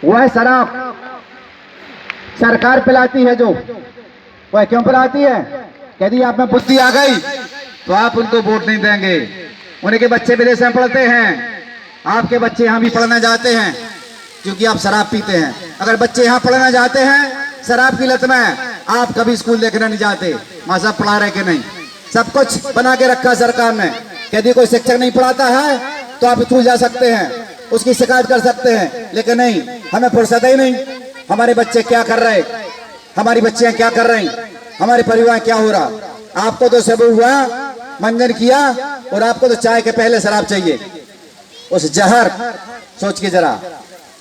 वो है शराब। सरकार पिलाती है जो, वह क्यों पिलाती है? यदि आप में बुद्धि आ गई तो आप उनको वोट नहीं देंगे। उनके बच्चे विदेश में पढ़ते हैं, आपके बच्चे यहाँ भी पढ़ने जाते हैं क्योंकि आप शराब पीते हैं। अगर बच्चे यहाँ पढ़ने जाते हैं शराब की लत में, आप कभी स्कूल देखने नहीं जाते वहां सब पढ़ा रहे कि नहीं। सब कुछ बना के रखा सरकार ने। यदि कोई शिक्षक नहीं पढ़ाता है तो आप स्कूल जा सकते हैं, उसकी शिकायत कर सकते हैं, लेकिन नहीं, हमें फुर्सत ही नहीं। हमारे बच्चे क्या कर रहे, हमारी बच्चियां क्या कर रही, हमारे परिवार क्या हो रहा। आपको तो सब हुआ मंजन किया और आपको तो चाय के पहले शराब चाहिए। उस जहर सोच के जरा,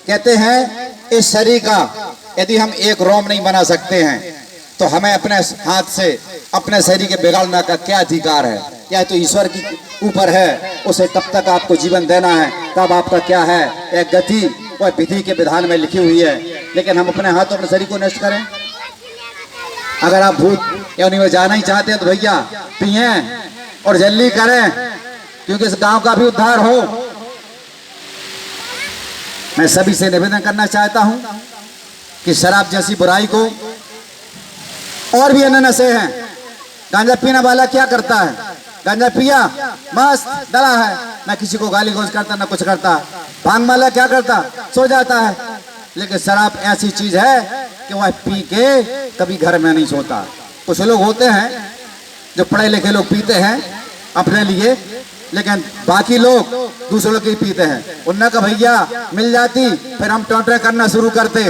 कहते हैं इस शरीर का यदि हम एक रोम नहीं बना सकते हैं तो हमें अपने हाथ से अपने शरीर के बिगाड़ने का क्या अधिकार है? यह तो ईश्वर के ऊपर है, उसे कब तक आपको जीवन देना है, तब आपका क्या है, एक गति वह विधि के विधान में लिखी हुई है। लेकिन हम अपने हाथों अपने शरीर को नष्ट करें। अगर आप भूत योनि में जाना ही चाहते हैं तो भैया पिए और जल्दी करें, क्योंकि इस गांव का भी उद्धार हो। मैं सभी से निवेदन करना चाहता हूं कि शराब जैसी बुराई को, और भी अन्य नशे हैं। गांजा पीने वाला क्या करता है? गांजा पिया मस्त डरा है, ना किसी को गाली गलौज करता ना कुछ करता। भांग वाला क्या करता? सो जाता है। लेकिन शराब ऐसी चीज है कि वह पी के कभी घर में नहीं सोता। कुछ लोग होते हैं जो पढ़े लिखे लोग पीते हैं अपने लिए, लेकिन बाकी लोग दूसरों लोग की पीते हैं। उनने कहा भैया मिल जाती, फिर हम टोंटरे करना शुरू करते,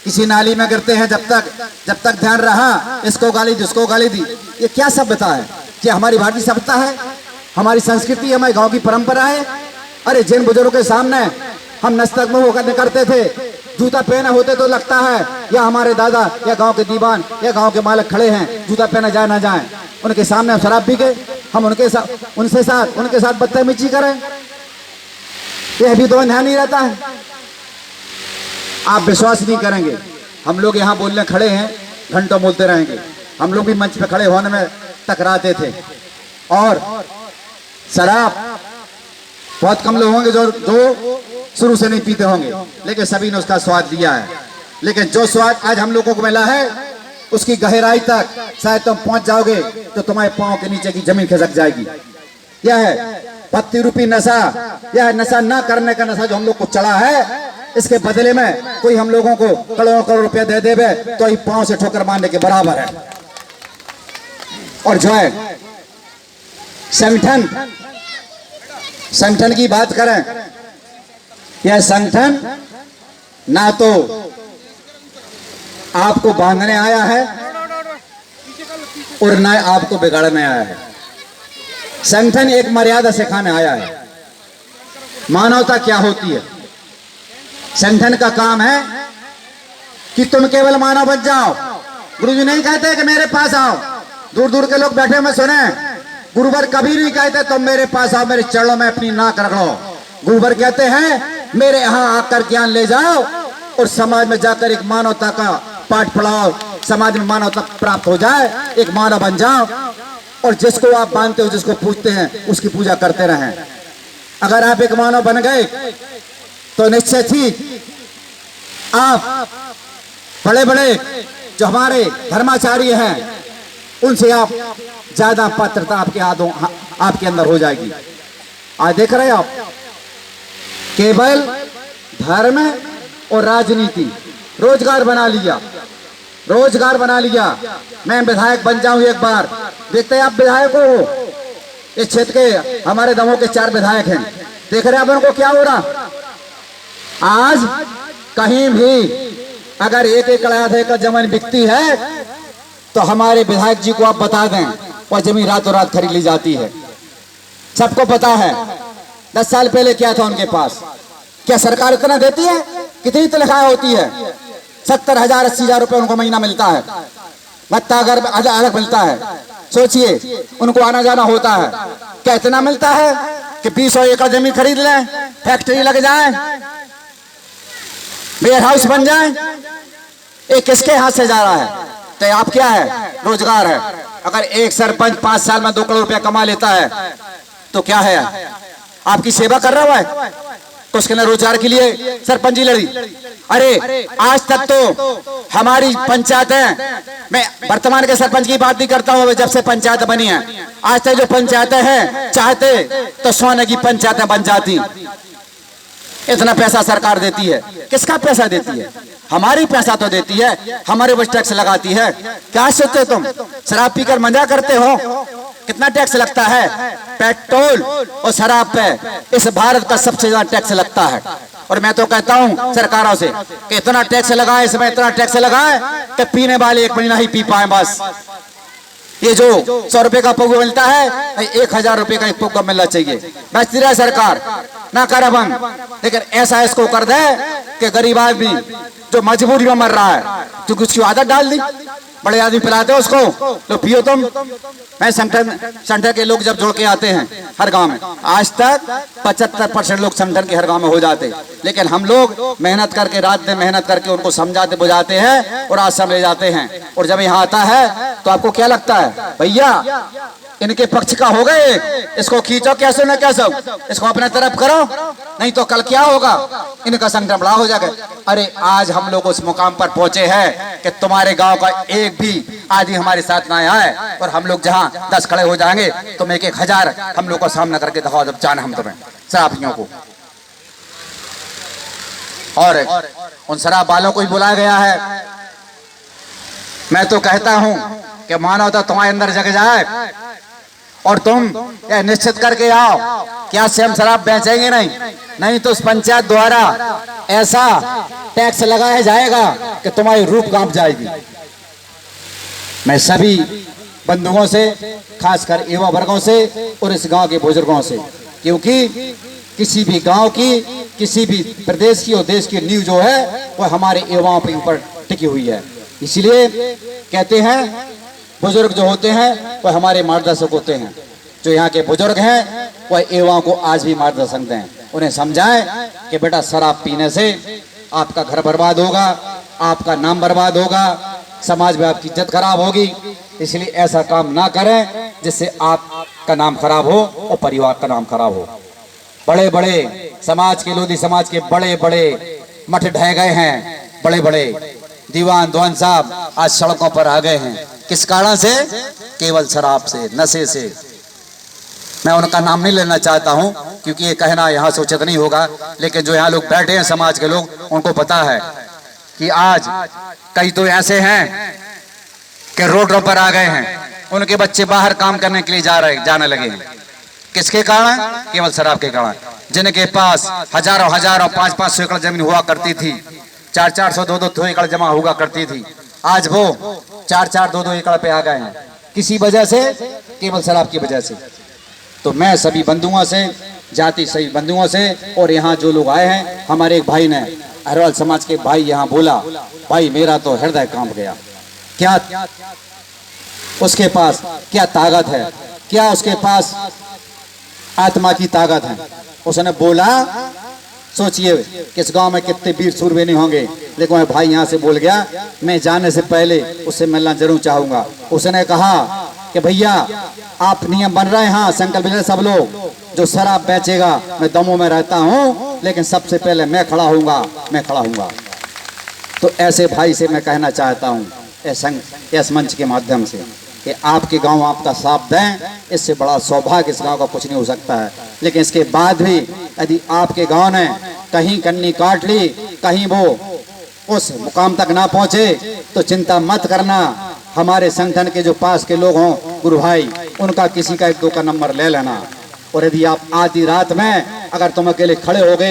किसी नाली में गिरते हैं। जब तक ध्यान रहा, इसको गाली दी उसको गाली दी। ये क्या सभ्यता है? ये हमारी भारतीय सभ्यता है, हमारी संस्कृति, हमारे गांव की परंपरा है। अरे जिन बुजुर्गों के सामने हम नस्तक में होकर करते थे, जूता पहने होते तो लगता है या हमारे दादा या गांव के दीवान या गांव के मालिक खड़े हैं, जूता पहना जाए ना जाए। उनके सामने हम शराब पी के हम उनके साथ बदतमीजी करें, यह भी तो ध्यान नहीं रहता है। आप विश्वास नहीं करेंगे, हम लोग यहाँ बोलने खड़े हैं, घंटों बोलते रहेंगे। हम लोग भी मंच पे खड़े होने में टकराते थे। और शराब बहुत कम लोग होंगे जो शुरू से नहीं पीते होंगे, लेकिन सभी ने उसका स्वाद लिया है। लेकिन जो स्वाद आज हम लोगों को मिला है, उसकी गहराई तक शायद तुम पहुंच जाओगे तो तुम्हारे पांव के नीचे की जमीन खिसक जाएगी। यह है पत्ती रूपी नशा, यह नशा ना करने का नशा जो हम लोग को चढ़ा है। इसके बदले में कोई हम लोगों को करोड़ों करोड़ रुपया दे देवे तो ही पांव से ठोकर मारने के बराबर है। और जो है संगठन की बात करें, यह संगठन ना तो आपको बांधने आया है और ना आपको बिगाड़ने आया है। संगठन एक मर्यादा सिखाने आया है, मानवता क्या होती है। संगठन का काम है कि तुम केवल मानव बन जाओ। गुरुजी नहीं कहते कि मेरे पास आओ, दूर दूर के लोग बैठे में सुने। गुरुवर कभी नहीं कहते तुम मेरे पास आओ, मेरे चरणों में अपनी नाक रखो। गुरुवर कहते हैं मेरे यहाँ आकर ज्ञान ले जाओ और समाज में जाकर एक मानवता का पाठ पढ़ाओ, समाज में मानवता प्राप्त हो जाए, एक मानव बन जाओ। और जिसको आप मानते हो, जिसको पूजते हैं, उसकी पूजा करते रहें। अगर आप एक मानव बन गए तो निश्चित ही आप बड़े बड़े जो हमारे धर्माचार्य हैं उनसे आप ज्यादा पात्रता आपके अंदर हो जाएगी। आज देख रहे हैं आप, केवल धर्म और राजनीति रोजगार बना लिया। मैं विधायक बन जाऊं एक बार, देखते हैं आप विधायक हो, इस क्षेत्र के हमारे दमोह के 4 विधायक हैं, देख रहे हैं आप उनको क्या हो रहा। आज कहीं भी अगर 1 एकड़ आधा एकड़ जमीन बिकती है तो हमारे विधायक जी को आप बता दें, वह जमीन रातों रात खरीद ली जाती है। सबको पता है 10 साल पहले क्या था उनके पास। क्या सरकार इतना देती है? कितनी तनख्वाह होती है? 70,000 80,000 रुपए उनको महीना मिलता है, भत्ता अगर अलग मिलता है। सोचिए उनको आना जाना होता है, क्या इतना मिलता है कि 20 एकड़ जमीन खरीद लें, फैक्ट्री लग जाए, वेयर हाउस बन जाए। ये किसके हाथ से जा रहा है? तो आप क्या है? रोजगार है। अगर एक सरपंच 5 साल में 2 करोड़ रुपया कमा लेता है तो क्या है? आपकी सेवा कर रहा है, तो उसके लिए रोजगार के लिए सरपंच जी लड़ी। अरे आज तक तो हमारी पंचायतें, मैं वर्तमान के सरपंच की बात नहीं करता हूं, जब से पंचायत बनी है आज तक जो पंचायतें हैं चाहते तो सोने की पंचायतें बन जाती। इतना पैसा सरकार देती है, किसका पैसा देती है? हमारी पैसा तो देती है, हमारे बस टैक्स लगाती है। क्या सोचते तुम? शराब पीकर मजा करते हो? कितना टैक्स लगता है? पेट्रोल और शराब पे इस भारत का सबसे ज्यादा टैक्स लगता है। और मैं तो कहता हूं सरकारों से कि इतना टैक्स लगाए, इसमें इतना टैक्स लगाए कि पीने वाले 1 महीना ही पी पाए बस। ये जो 100 रुपए का पौवा मिलता है 1000 रुपए का एक पौवा मिलना चाहिए। बेचती रहे सरकार, ना करे बंद, लेकिन ऐसा इसको कर दे कि गरीब आदमी जो मजबूरी में मर रहा है, क्योंकि उसकी आदत डाल दी। बड़े आदमी पिलाते हो उसको, तो पियो तुम। मैं संगठन के लोग जब जुड़ के आते हैं हर गांव में, आज तक 75% लोग संगठन के हर गांव में हो जाते, लेकिन हम लोग मेहनत करके, रात दिन मेहनत करके उनको समझाते बुझाते हैं और आश्रम ले जाते हैं। और जब यहाँ आता है तो आपको क्या लगता है? भैया इनके पक्ष का हो गए, इसको खींचो कैसे न कैसे, इसको अपने तरफ करो, नहीं तो कल क्या होगा? इनका संगठन बड़ा हो जाएगा। अरे आज हम लोग उस मुकाम पर पहुंचे हैं कि तुम्हारे गांव का एक भी आदमी हमारे साथ ना आए, और हम लोग जहां 10 खड़े हो जाएंगे तुम 1-1000 हम लोग का सामना करके दिखाओ, जब जाना हम तुम्हें शराबियों को। और उन शराब वालों को ही बुलाया गया है। मैं तो कहता हूं कि मानवता तुम्हारे अंदर जग जाए और तुम यह निश्चित करके आओ क्या से हम शराब बेचेंगे नहीं तो उस पंचायत द्वारा ऐसा टैक्स लगाया जाएगा कि तुम्हारी रूप कांप जाएगी। मैं सभी बंधुओं से, खासकर युवा वर्गों से और इस गांव के बुजुर्गों से, क्योंकि किसी भी गांव की, किसी भी प्रदेश की और देश की नींव जो है वो हमारे युवाओं के ऊपर टिकी हुई है। इसलिए कहते हैं बुजुर्ग जो होते हैं वो हमारे मार्गदर्शक होते हैं। जो यहाँ के बुजुर्ग हैं वह युवाओं को आज भी मार्गदर्शन दें, उन्हें समझाएं कि बेटा शराब पीने से आपका घर बर्बाद होगा, आपका नाम बर्बाद होगा, समाज में आपकी इज्जत खराब होगी। इसलिए ऐसा काम ना करें जिससे आपका नाम खराब हो और परिवार का नाम खराब हो। बड़े बड़े समाज के, लोधी समाज के बड़े बड़े मठ ढह गए हैं, बड़े बड़े दीवान द्वान साहब आज सड़कों पर आ गए हैं। किस कारण से? केवल शराब से, नशे से। मैं उनका नाम नहीं लेना चाहता हूं क्योंकि ये कहना यहाँ से उचित नहीं होगा, लेकिन जो यहाँ लोग बैठे हैं समाज के लोग, उनको पता है कि आज कई तो ऐसे हैं कि रोडों पर आ गए हैं, उनके बच्चे बाहर काम करने के लिए जाने लगे हैं। किसके कारण? केवल शराब के कारण। जिनके पास हजारों 500 एकड़ जमीन हुआ करती थी, 400 200 एकड़ जमा हुआ करती थी, आज वो 4 2 एकड़ पे आ गए हैं। किसी वजह से? केवल शराब की वजह से। तो मैं सभी बंधुओं से, जाति सही बंधुओं से, और यहाँ जो लोग आए हैं, हमारे एक भाई ने, अहरवाल समाज के भाई यहाँ बोला, भाई मेरा तो हृदय कांप गया। क्या उसके पास क्या ताकत है, क्या उसके पास आत्मा की ताकत है। उसने बोला, सोचिए कि इस गांव में कितने वीर सूरबीर नहीं होंगे, लेकिन वह भाई यहाँ से बोल गया, मैं जाने से पहले उससे मिलना जरूर चाहूंगा। उसने कहा कि भैया आप नियम बन रहे हैं, हाँ संकल्प ले सब लोग, जो शराब बेचेगा मैं दमों में रहता हूँ, लेकिन सबसे पहले मैं खड़ा हूँगा, मैं खड़ा हूँगा। तो ऐसे भाई से मैं कहना चाहता हूँ इस मंच के माध्यम से कि आपके गांव आपका साथ दें, इससे बड़ा सौभाग्य इस गांव का कुछ नहीं हो सकता है। लेकिन इसके बाद भी यदि आपके गांव ने कहीं कन्नी काट ली, कहीं वो उस मुकाम तक ना पहुंचे, तो चिंता मत करना। हमारे संगठन के जो पास के लोग हों, गुरु भाई, उनका किसी का 1-2 का नंबर ले लेना। और यदि आप आधी रात में अगर तुम अकेले खड़े हो गए